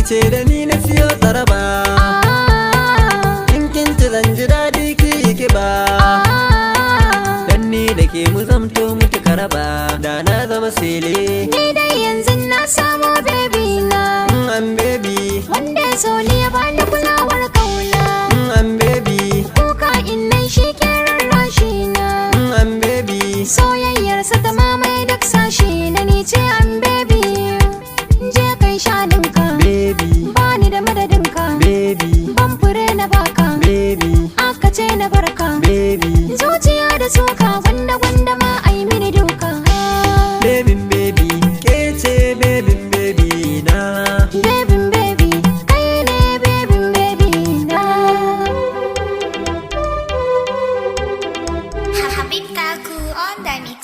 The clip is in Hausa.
ce da ni na siyo tsaraba, in kin ci zan ji daɗi ki yi kiba, dan ni da ke mu zamto mutu karaba, da na zama sele. Ni dai yanzu na samu baby na, an baby, wanda ya so ni ya bani kulawar kauna. an baby, Kuka in nai shi ke rarrashi na, an baby, soyayyarsa ta mamaye duk sashi na, ni ce an baby. Je kai shaninka baby, bani da madadinka, baby, ban fure na baka, baby, aka ce na barka. baby, Zuciya da suka gwanda ma ai mini duka. baby, baby, ke ce baby, baby na. Baby baby, kai ne baby baby na. Habib Taku on the mix.